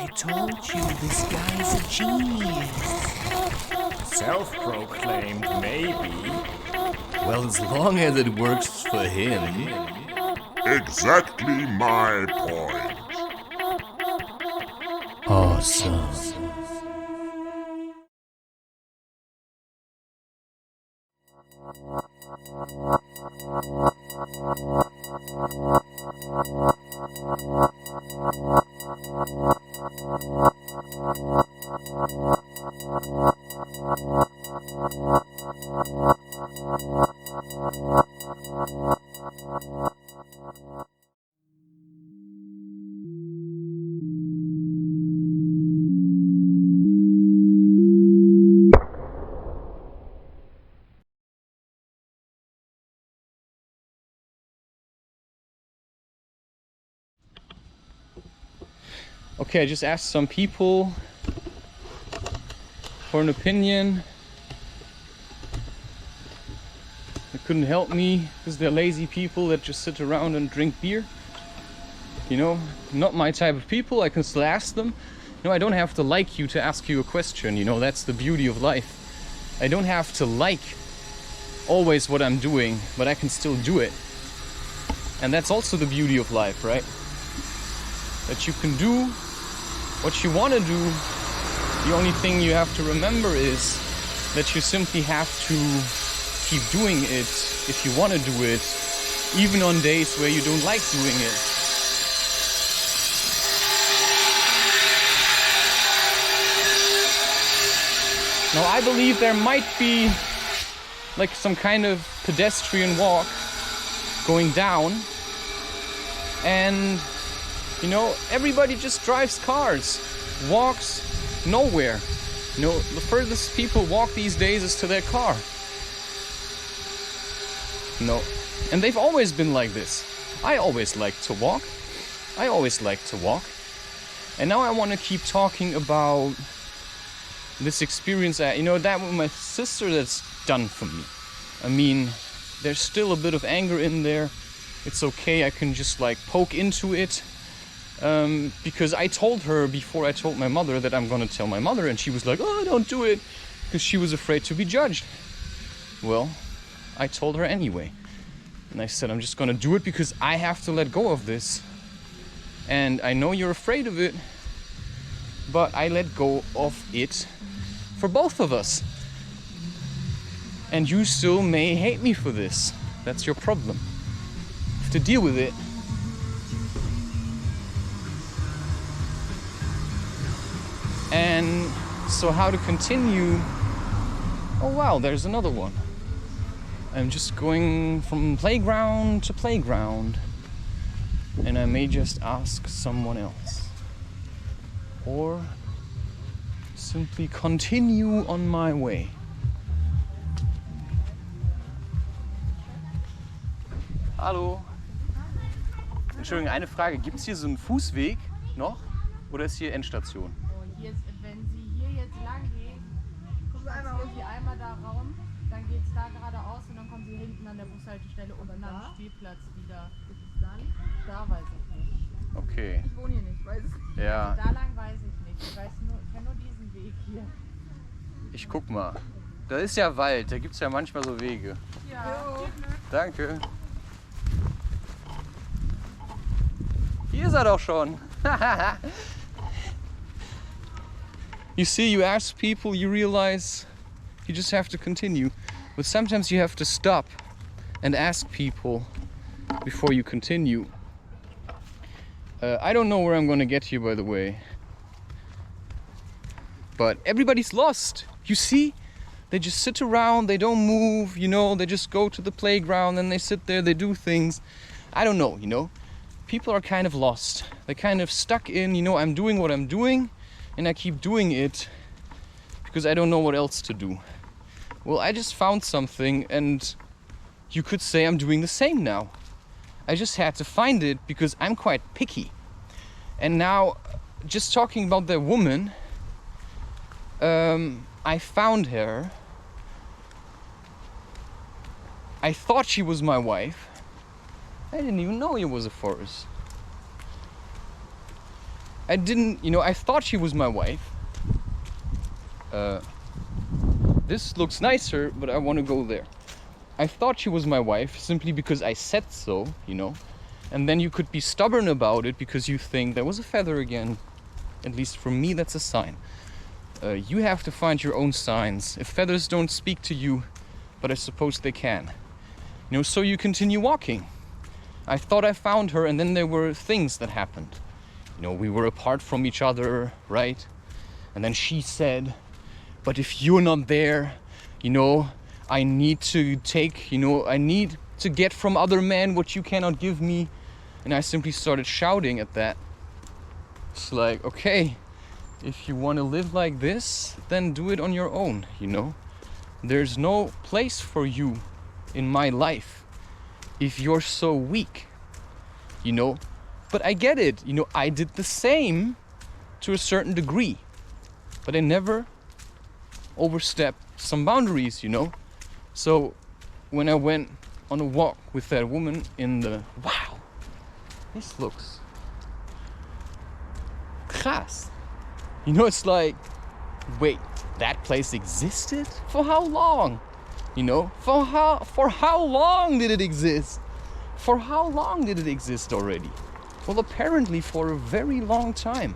I told you this guy's a genius. Self-proclaimed, maybe. Well, as long as it works for him. Exactly my point. Awesome. Okay, I just asked some people for an opinion. They couldn't help me because they're lazy people that just sit around and drink beer. You know, not my type of people. I can still ask them. No, I don't have to like you to ask you a question. You know, that's the beauty of life. I don't have to like always what I'm doing, but I can still do it. And that's also the beauty of life, right? That you can do what you want to do. The only thing you have to remember is that you simply have to keep doing it if you want to do it, even on days where you don't like doing it. Now, I believe there might be like some kind of pedestrian walk going down, and you know, everybody just drives cars, walks nowhere. You know, the furthest people walk these days is to their car. No, and they've always been like this. I always liked to walk. And now I want to keep talking about this experience that, you know, that with my sister, that's done for me. I mean, there's still a bit of anger in there. It's okay, I can just like poke into it. Because I told her before I told my mother that I'm gonna tell my mother, and she was like, oh, don't do it, because she was afraid to be judged. Well, I told her anyway. And I said, I'm just gonna do it because I have to let go of this. And I know you're afraid of it, but I let go of it for both of us. And you still may hate me for this. That's your problem. You have to deal with it. And so how to continue? Oh wow, there's another one. I'm just going from playground to playground, and I may just ask someone else, or simply continue on my way. Hallo. Entschuldigung, eine Frage. Gibt es hier so einen Fußweg noch? Oder ist hier Endstation? Wenn Sie hier jetzt lang gehen, spazieren Sie einmal da rum, dann geht es da geradeaus und dann kommen Sie hinten an der Bushaltestelle und dann am Spielplatz wieder. Ist es dann? Da weiß ich nicht. Okay. Ich wohne hier nicht, weiß es nicht. Ja. Also da lang weiß ich nicht. Ich kenne nur diesen Weg hier. Ich guck mal. Da ist ja Wald, da gibt es ja manchmal so Wege. Ja. Danke. Hier ist er doch schon. You see, you ask people, you realize you just have to continue. But sometimes you have to stop and ask people before you continue. I don't know where I'm gonna get here, by the way. But everybody's lost. You see? They just sit around, they don't move, you know, they just go to the playground and they sit there, they do things. I don't know, you know. People are kind of lost. They're kind of stuck in, you know, I'm doing what I'm doing and I keep doing it because I don't know what else to do. Well, I just found something, and you could say I'm doing the same now. I just had to find it because I'm quite picky. And now, just talking about that woman, I found her. I thought she was my wife. I didn't even know it was a forest. I didn't, you know, I thought she was my wife. This looks nicer, but I want to go there. I thought she was my wife simply because I said so, you know. And then you could be stubborn about it because you think there was a feather again. At least for me, that's a sign. You have to find your own signs. If feathers don't speak to you, but I suppose they can. You know, so you continue walking. I thought I found her, and then there were things that happened. You know, we were apart from each other, right? And then she said, but if you're not there, you know, I need to take, you know, I need to get from other men what you cannot give me. And I simply started shouting at that. It's like, okay, if you want to live like this, then do it on your own, you know? There's no place for you in my life if you're so weak, you know? But I get it, you know, I did the same to a certain degree, but I never overstepped some boundaries, you know? So when I went on a walk with that woman in the, wow, this looks krass. You know, it's like, wait, that place existed? For how long? You know, for how long did it exist? For how long did it exist already? Well, apparently for a very long time.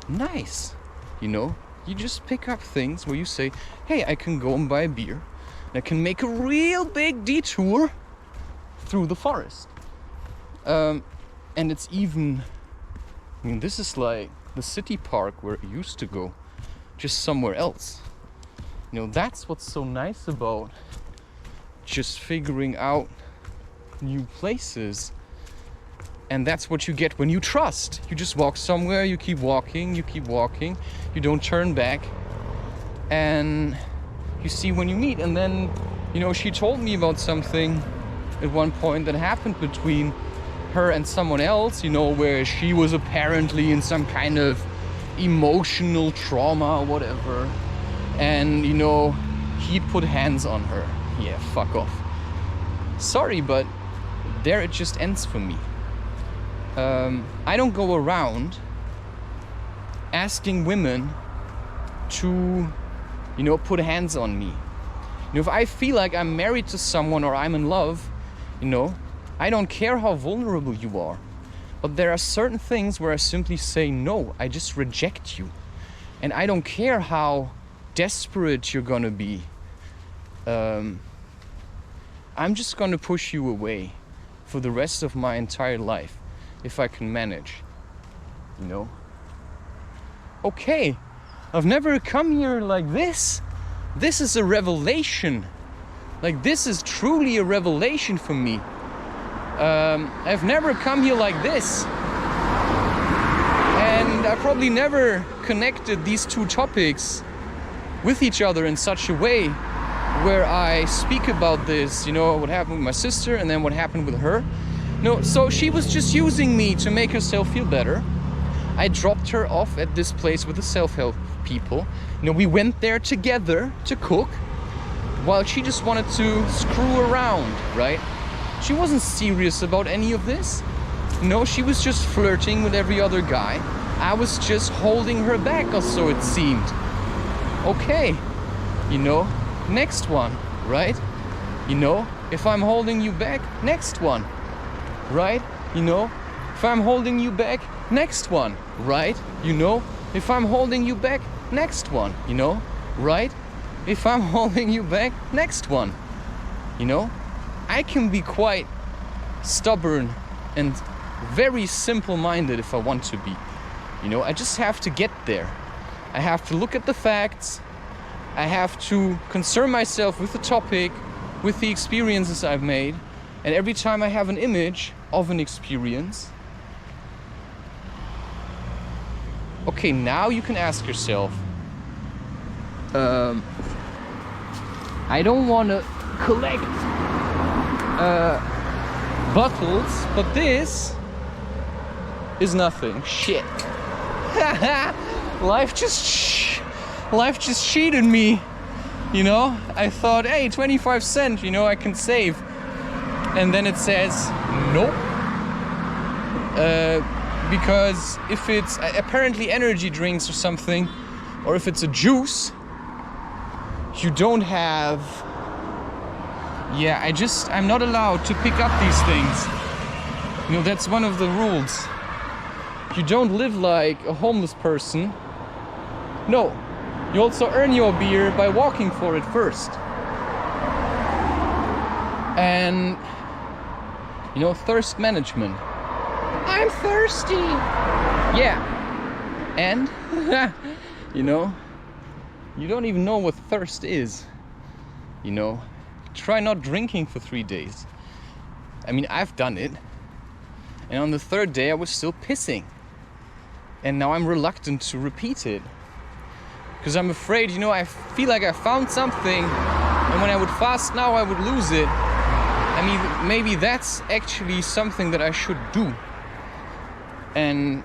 Nice. You know, you just pick up things where you say, hey, I can go and buy a beer. And I can make a real big detour through the forest. And it's even, I mean, this is like the city park where it used to go, just somewhere else. You know, that's what's so nice about just figuring out new places. And that's what you get when you trust. You just walk somewhere, you keep walking, you don't turn back, and you see when you meet. And then, you know, she told me about something at one point that happened between her and someone else, you know, where she was apparently in some kind of emotional trauma or whatever. And, you know, he put hands on her. Yeah, fuck off. Sorry, but there it just ends for me. I don't go around asking women to, you know, put hands on me. You know, if I feel like I'm married to someone or I'm in love, you know, I don't care how vulnerable you are. But there are certain things where I simply say no, I just reject you. And I don't care how desperate you're gonna be. I'm just gonna push you away for the rest of my entire life, if I can manage, you know? Okay, I've never come here like this. This is a revelation. Like, this is truly a revelation for me. I've never come here like this. And I probably never connected these two topics with each other in such a way where I speak about this, you know, what happened with my sister and then what happened with her. No, so she was just using me to make herself feel better. I dropped her off at this place with the self-help people. You know, we went there together to cook while she just wanted to screw around, right? She wasn't serious about any of this. No, she was just flirting with every other guy. I was just holding her back, or so it seemed. Okay, you know, next one, right? You know, if I'm holding you back, next one, right? You know, if I'm holding you back, next one, right? You know, if I'm holding you back, next one, you know, right? If I'm holding you back, next one, you know? I can be quite stubborn and very simple-minded if I want to be. You know, I just have to get there. I have to look at the facts. I have to concern myself with the topic, with the experiences I've made. And every time I have an image of an experience, okay, now you can ask yourself, I don't want to collect bottles, but this is nothing. Shit. Life just cheated me. You know, I thought, hey, 25 cents, you know, I can save. And then it says, nope. Because if it's apparently energy drinks or something, or if it's a juice, you don't have... Yeah, I'm not allowed to pick up these things. You know, that's one of the rules. You don't live like a homeless person. No, you also earn your beer by walking for it first. And, you know, thirst management. I'm thirsty! Yeah. And, you know, you don't even know what thirst is. You know, try not drinking for 3 days. I mean, I've done it. And on the 3rd day I was still pissing. And now I'm reluctant to repeat it. Because I'm afraid, you know, I feel like I found something, and when I would fast now I would lose it. I mean, maybe that's actually something that I should do. And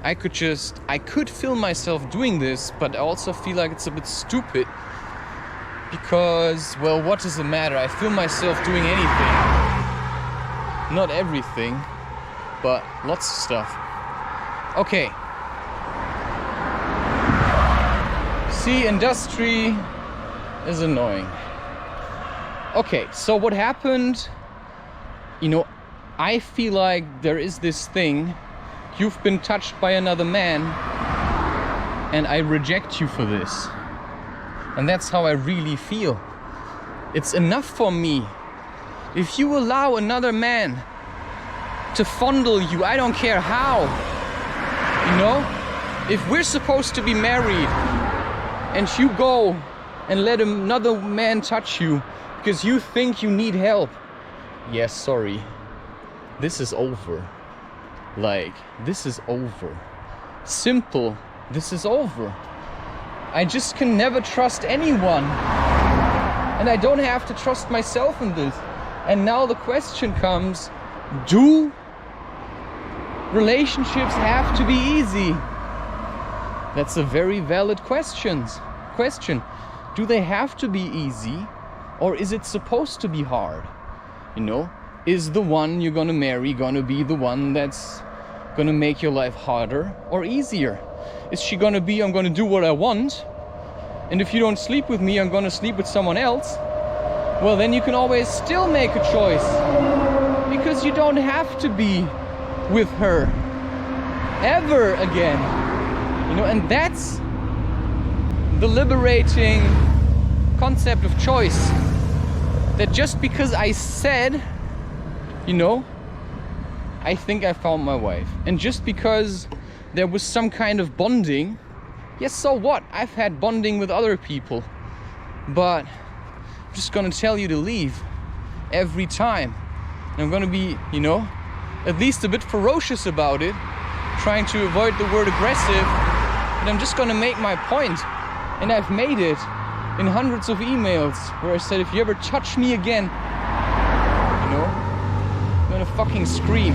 I could feel myself doing this, but I also feel like it's a bit stupid. Because, well, what does it matter? I feel myself doing anything. Not everything, but lots of stuff. Okay. See, industry is annoying. Okay, so what happened? You know, I feel like there is this thing. You've been touched by another man, and I reject you for this. And that's how I really feel. It's enough for me. If you allow another man to fondle you, I don't care how. You know? If we're supposed to be married, and you go and let another man touch you because you think you need help, yes, sorry. This is over. Like, this is over. Simple, this is over. I just can never trust anyone. And I don't have to trust myself in this. And now the question comes, do relationships have to be easy? That's a very valid question. Do they have to be easy, or is it supposed to be hard? You know, is the one you're gonna marry gonna be the one that's gonna make your life harder or easier? Is she gonna be, I'm gonna do what I want, and if you don't sleep with me, I'm gonna sleep with someone else? Well, then you can always still make a choice, because you don't have to be with her ever again. You know, and that's the liberating concept of choice. That just because I said, you know, I think I found my wife, and just because there was some kind of bonding, yes, so what? I've had bonding with other people, but I'm just gonna tell you to leave every time. And I'm gonna be, you know, at least a bit ferocious about it, trying to avoid the word aggressive, but I'm just gonna make my point. And I've made it in hundreds of emails where I said, if you ever touch me again, you know, I'm gonna fucking scream.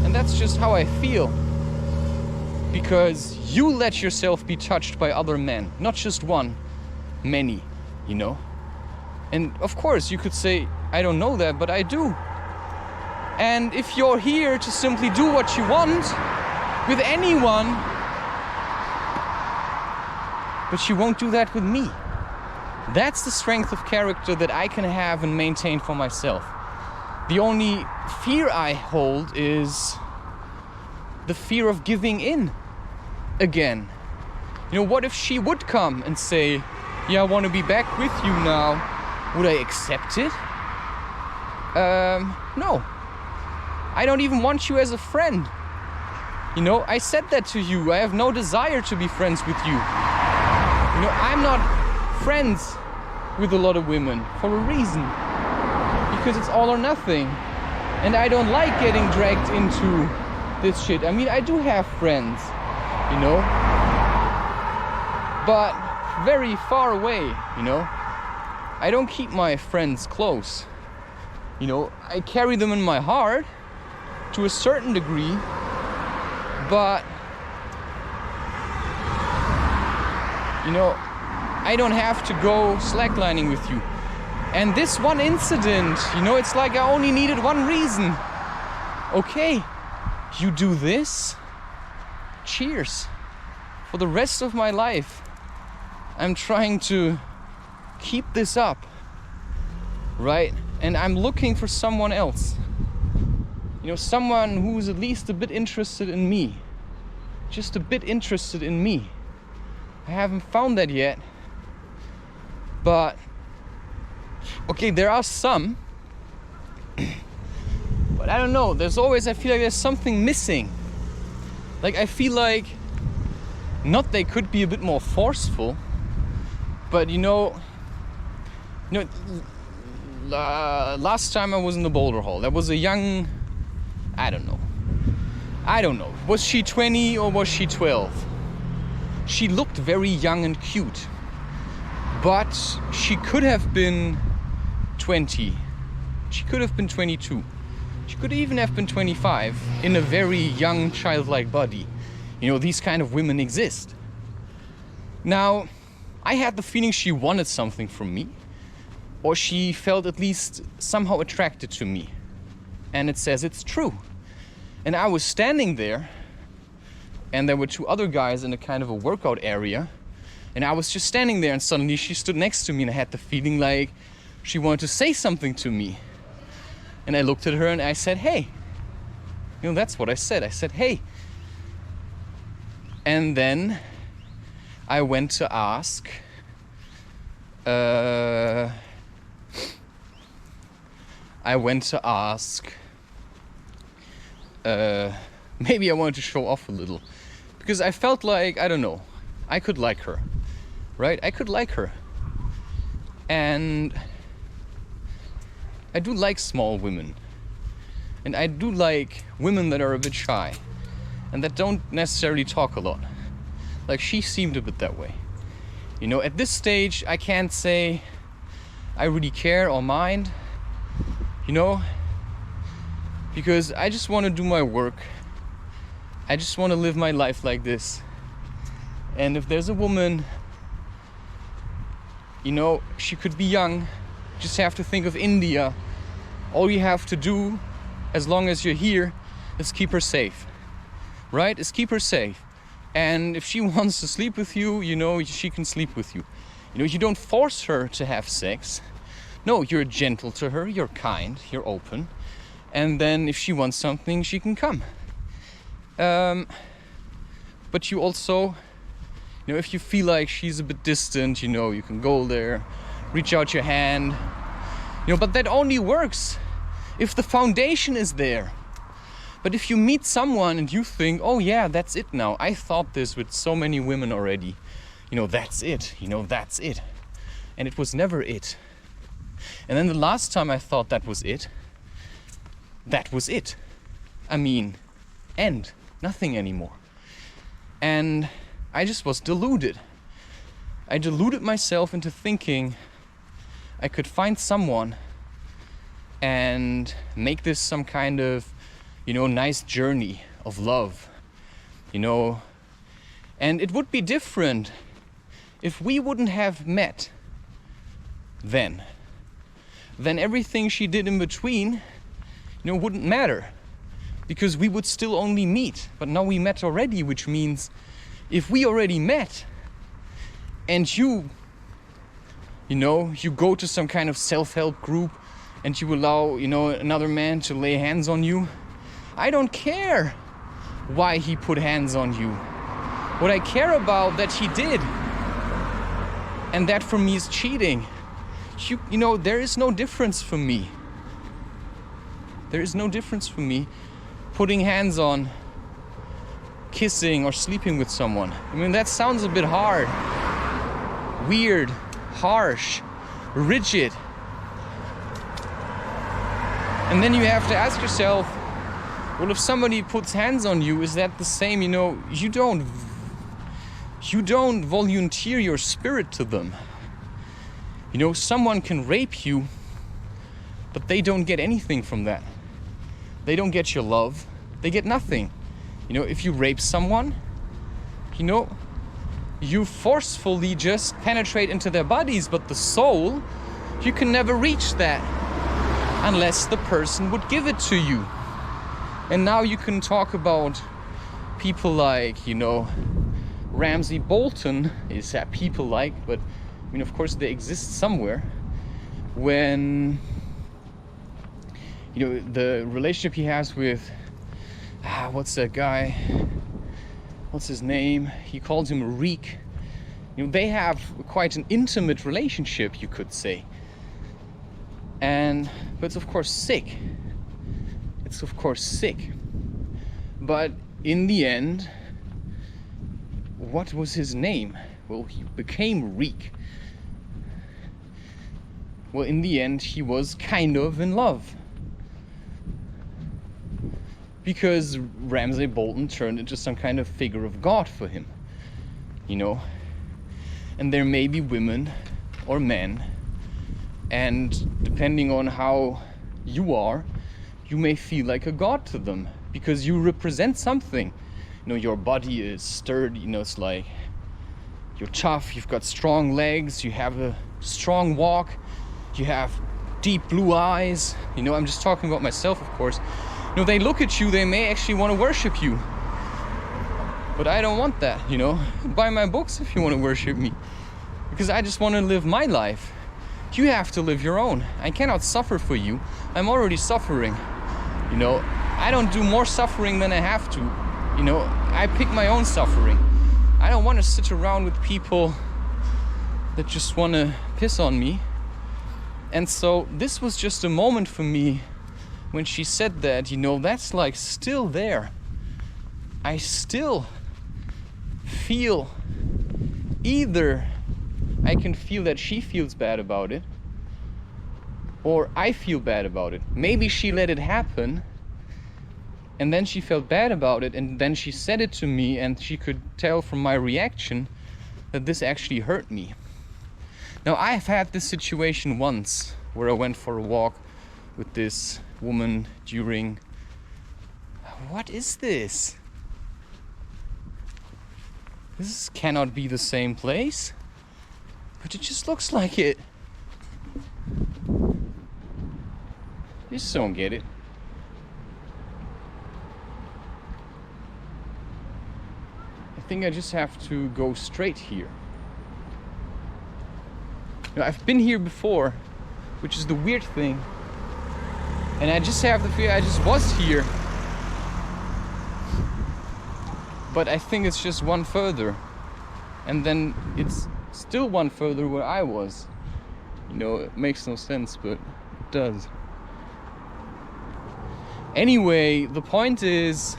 And that's just how I feel. Because you let yourself be touched by other men, not just one, many, you know. And of course you could say, I don't know that, but I do. And if you're here to simply do what you want with anyone, but you won't do that with me. That's the strength of character that I can have and maintain for myself. The only fear I hold is the fear of giving in again. You know, what if she would come and say, yeah, I want to be back with you now. Would I accept it? No. I don't even want you as a friend. You know, I said that to you. I have no desire to be friends with you. You know, I'm not friends with a lot of women for a reason. Because it's all or nothing. And I don't like getting dragged into this shit. I mean, I do have friends, you know, but very far away, you know. I don't keep my friends close. You know, I carry them in my heart to a certain degree, but you know, I don't have to go slacklining with you. And this one incident, you know, it's like I only needed one reason. Okay, you do this, cheers. For the rest of my life, I'm trying to keep this up, right? And I'm looking for someone else. You know, someone who's at least a bit interested in me. Just a bit interested in me. I haven't found that yet. But, okay, there are some. But I don't know, I feel like there's something missing. Like, I feel like, not they could be a bit more forceful, but last time I was in the Boulder Hall, there was a young, I don't know. Was she 20 or was she 12? She looked very young and cute, but she could have been 20. She could have been 22. She could even have been 25 in a very young, childlike body. You know, these kind of women exist. Now, I had the feeling she wanted something from me, or she felt at least somehow attracted to me. And it says it's true. And I was standing there, and there were two other guys in a kind of a workout area, and I was just standing there, and suddenly she stood next to me, and I had the feeling like she wanted to say something to me. And I looked at her and I said, hey. You know, that's what I said. I said, hey. And then I went to ask, maybe I wanted to show off a little. Because I felt like, I don't know, I could like her, right? I could like her. And I do like small women. And I do like women that are a bit shy and that don't necessarily talk a lot. Like, she seemed a bit that way. You know, at this stage, I can't say I really care or mind, you know, because I just want to do my work. I just want to live my life like this. And if there's a woman, you know, she could be young. Just have to think of India. All you have to do, as long as you're here, is keep her safe, right? Is keep her safe. And if she wants to sleep with you, you know, she can sleep with you. You know, you don't force her to have sex. No, you're gentle to her, you're kind, you're open. And then if she wants something, she can come. But you also, you know, if you feel like she's a bit distant, you know, you can go there, reach out your hand. You know, but that only works if the foundation is there. But if you meet someone and you think, oh yeah, that's it now. I thought this with so many women already. You know, that's it. You know, that's it. And it was never it. And then the last time I thought that was it. I mean, end. Nothing anymore. And I just was deluded. I deluded myself into thinking I could find someone and make this some kind of, you know, nice journey of love, you know. And it would be different if we wouldn't have met then. Then everything she did in between, you know, wouldn't matter, because we would still only meet. But now we met already, which means if we already met and you know, you go to some kind of self-help group and you allow, you know, another man to lay hands on you, I don't care why he put hands on you. What I care about that he did, and that for me is cheating. You know, there is no difference for me. There is no difference for me putting hands on, kissing, or sleeping with someone. I mean, that sounds a bit hard, weird, harsh, rigid. And then you have to ask yourself, well, if somebody puts hands on you, is that the same? You know, you don't volunteer your spirit to them. You know, someone can rape you, but they don't get anything from that. They don't get your love. They get nothing. You know, if you rape someone, you know, you forcefully just penetrate into their bodies, but the soul, you can never reach that unless the person would give it to you. And now you can talk about people like, you know, Ramsay Bolton. Is that people like? But I mean, of course, they exist somewhere. When, you know, the relationship he has with, what's that guy? What's his name? He calls him Reek. You know, they have quite an intimate relationship, you could say. But it's of course sick. It's of course sick. But in the end, what was his name? Well, he became Reek. Well, in the end, he was kind of in love. Because Ramsay Bolton turned into some kind of figure of God for him. You know? And there may be women or men, and depending on how you are, you may feel like a god to them because you represent something. You know, your body is sturdy, you know, it's like you're tough, you've got strong legs, you have a strong walk, you have deep blue eyes. You know, I'm just talking about myself, of course. You know, they look at you, they may actually want to worship you. But I don't want that, you know. Buy my books if you want to worship me. Because I just want to live my life. You have to live your own. I cannot suffer for you. I'm already suffering. You know, I don't do more suffering than I have to. You know, I pick my own suffering. I don't want to sit around with people that just want to piss on me. And so this was just a moment for me when she said that, you know, that's like still there. I still feel, either I can feel that she feels bad about it, or I feel bad about it. Maybe she let it happen, and then she felt bad about it, and then she said it to me, and she could tell from my reaction that this actually hurt me. Now, I've had this situation once where I went for a walk with this woman during... What is this? This cannot be the same place. But it just looks like it. Just don't get it. I think I just have to go straight here. Now, I've been here before, which is the weird thing. And I just have the feeling I just was here. But I think it's just one further. And then it's still one further where I was. You know, it makes no sense, but it does. Anyway, the point is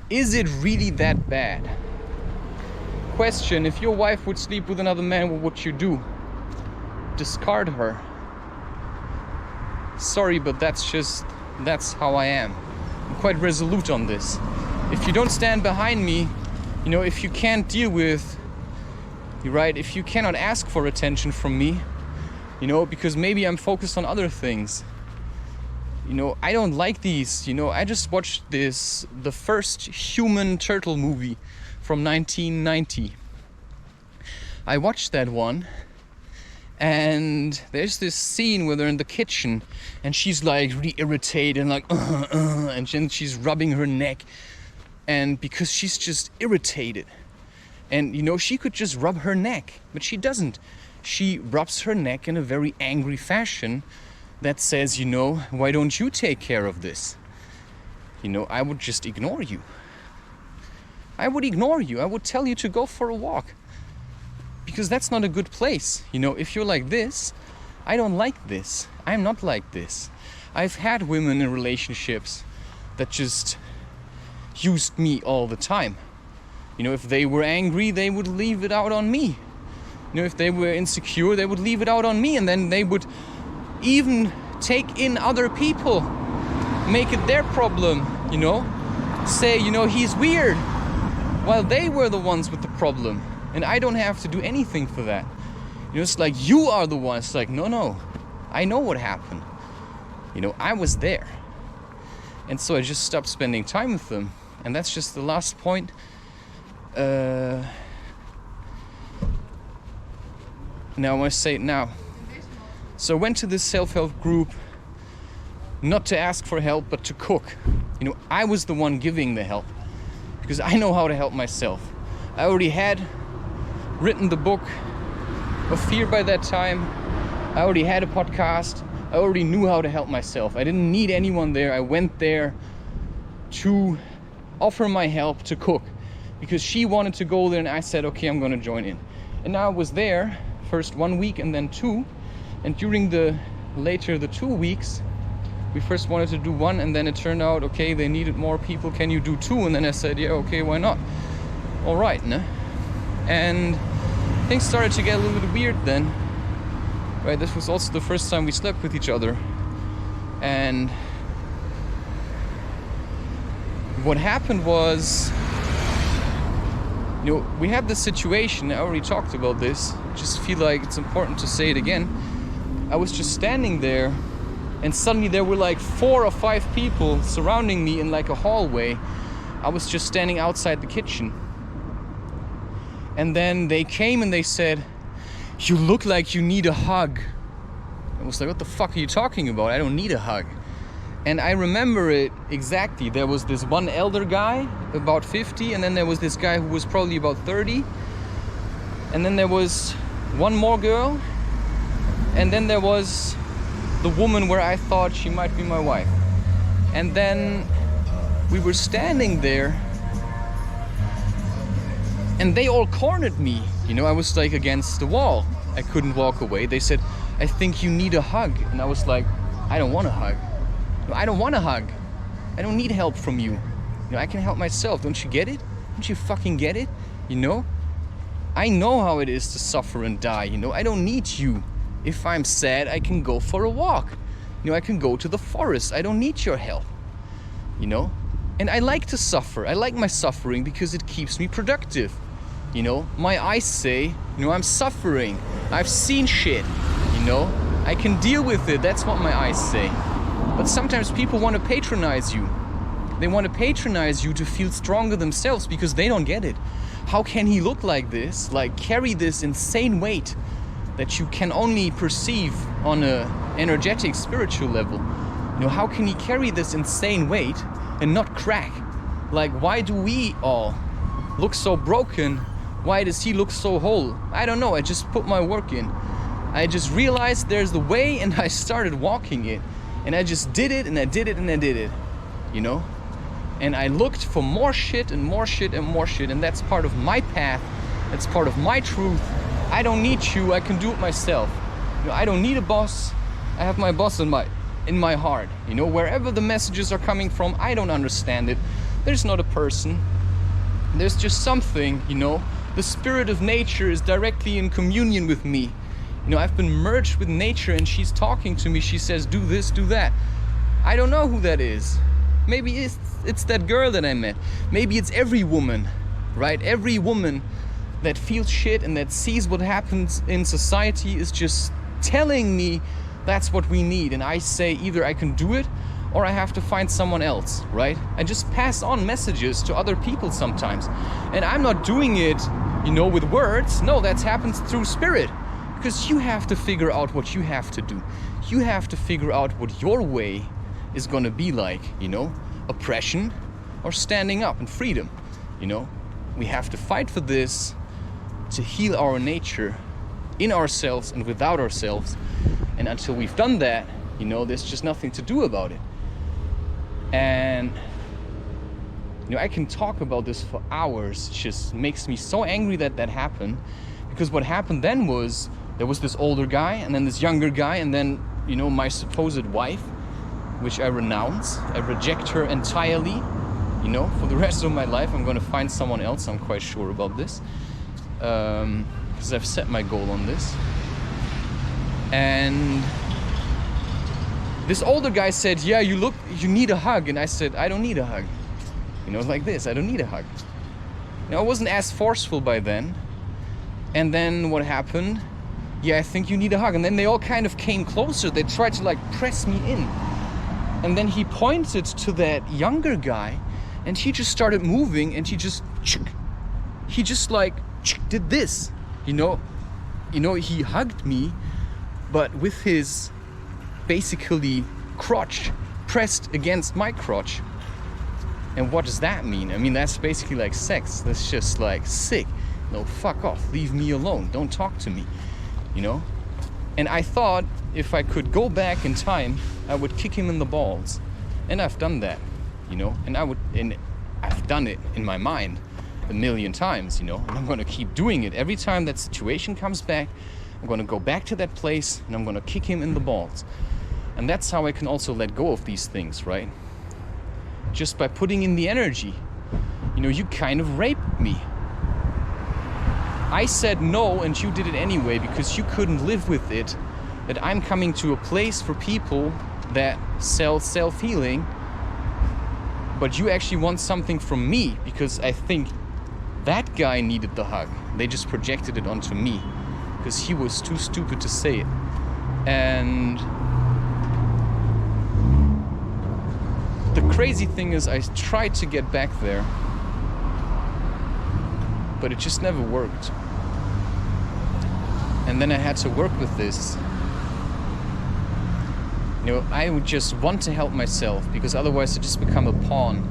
it really that bad? Question, if your wife would sleep with another man, what would you do? Discard her. Sorry, but that's how I am. I'm quite resolute on this. If you don't stand behind me, you know, if you can't deal with, right, if you cannot ask for attention from me, you know, because maybe I'm focused on other things. You know, I don't like these, you know, I just watched the first human turtle movie from 1990. I watched that one, and there's this scene where they're in the kitchen, and she's like really irritated and like, and then she's rubbing her neck, and because she's just irritated. And, you know, she could just rub her neck, but she doesn't. She rubs her neck in a very angry fashion that says, you know, why don't you take care of this? You know, I would just ignore you. I would ignore you. I would tell you to go for a walk. Because that's not a good place. You know, if you're like this, I don't like this. I'm not like this. I've had women in relationships that just used me all the time. You know, if they were angry, they would leave it out on me. You know, if they were insecure, they would leave it out on me, and then they would even take in other people, make it their problem, you know? Say, you know, he's weird, while they were the ones with the problem, and I don't have to do anything for that. You know, it's like, you are the one. It's like, no, I know what happened. You know, I was there. And so I just stopped spending time with them. And that's just the last point. Now I want to say it now. So I went to this self-help group not to ask for help, but to cook. You know, I was the one giving the help because I know how to help myself. I already had written the book of fear by that time. I already had a podcast. I already knew how to help myself. I didn't need anyone there. I went there to offer my help to cook because she wanted to go there, and I said, okay, I'm gonna join in. And now I was there first 1 week and then 2, and during the 2 weeks we first wanted to do 1, and then it turned out, okay, they needed more people, can you do 2? And then I said, yeah, okay, why not? All right, no? And things started to get a little bit weird then, right? This was also the first time we slept with each other, and what happened was, you know, we had this situation, I already talked about this, just feel like it's important to say it again. I was just standing there, and suddenly there were like 4 or 5 people surrounding me in like a hallway. I was just standing outside the kitchen. And then they came and they said, you look like you need a hug. I was like, what the fuck are you talking about? I don't need a hug. And I remember it exactly. There was this one elder guy, about 50, and then there was this guy who was probably about 30. And then there was one more girl, and then there was the woman where I thought she might be my wife. And then we were standing there, and they all cornered me. You know, I was like against the wall. I couldn't walk away. They said, I think you need a hug. And I was like, I don't want a hug. No, I don't want a hug. I don't need help from you. You know, I can help myself. Don't you get it? Don't you fucking get it? You know? I know how it is to suffer and die, you know? I don't need you. If I'm sad, I can go for a walk. You know, I can go to the forest. I don't need your help. You know? And I like to suffer. I like my suffering because it keeps me productive. You know? My eyes say, you know, I'm suffering. I've seen shit. You know? I can deal with it. That's what my eyes say. But sometimes people want to patronize you. They want to patronize you to feel stronger themselves because they don't get it. How can he look like this? Like carry this insane weight that you can only perceive on a energetic, spiritual level. You know, how can he carry this insane weight and not crack? Like, why do we all look so broken? Why does he look so whole? I don't know. I just put my work in. I just realized there's the way, and I started walking it. And I just did it, and I did it, and I did it, you know? And I looked for more shit and more shit and more shit, and that's part of my path. That's part of my truth. I don't need you, I can do it myself. You know, I don't need a boss. I have my boss in my heart. You know, wherever the messages are coming from, I don't understand it. There's not a person. There's just something, you know? The spirit of nature is directly in communion with me. You know, I've been merged with nature, and she's talking to me. She says, do this, do that. I don't know who that is. Maybe it's that girl that I met. Maybe it's every woman, right? Every woman that feels shit and that sees what happens in society is just telling me that's what we need. And I say either I can do it or I have to find someone else, right? I just pass on messages to other people sometimes. And I'm not doing it, you know, with words. No, that happens through spirit. Because you have to figure out what you have to do. You have to figure out what your way is gonna be like, you know? Oppression or standing up and freedom, you know? We have to fight for this to heal our nature in ourselves and without ourselves. And until we've done that, you know, there's just nothing to do about it. And, you know, I can talk about this for hours. It just makes me so angry that that happened. Because what happened then was, there was this older guy, and then this younger guy, and then, you know, my supposed wife, which I renounce. I reject her entirely. You know, for the rest of my life, I'm gonna find someone else. I'm quite sure about this. Because I've set my goal on this. And this older guy said, yeah, you need a hug. And I said, I don't need a hug. You know, like this, I don't need a hug. Now, I wasn't as forceful by then. And then what happened? Yeah, I think you need a hug. And then they all kind of came closer. They tried to like press me in. And then he pointed to that younger guy, and he just started moving, and he just like did this, you know, he hugged me, but with his basically crotch pressed against my crotch. And what does that mean? I mean, that's basically like sex. That's just like sick. No, fuck off. Leave me alone. Don't talk to me. You know? And I thought if I could go back in time, I would kick him in the balls. And I've done that, you know? And I've done it in my mind a million times, you know? And I'm gonna keep doing it. Every time that situation comes back, I'm gonna go back to that place and I'm gonna kick him in the balls. And that's how I can also let go of these things, right? Just by putting in the energy. You know, you kind of raped me. I said no and you did it anyway because you couldn't live with it. That I'm coming to a place for people that sell self-healing, but you actually want something from me because I think that guy needed the hug. They just projected it onto me because he was too stupid to say it. And the crazy thing is I tried to get back there, but it just never worked. And then I had to work with this. You know, I would just want to help myself because otherwise I just become a pawn.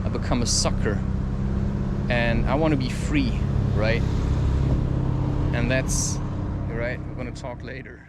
I become a sucker. And I want to be free, right? And that's, right, we're gonna talk later.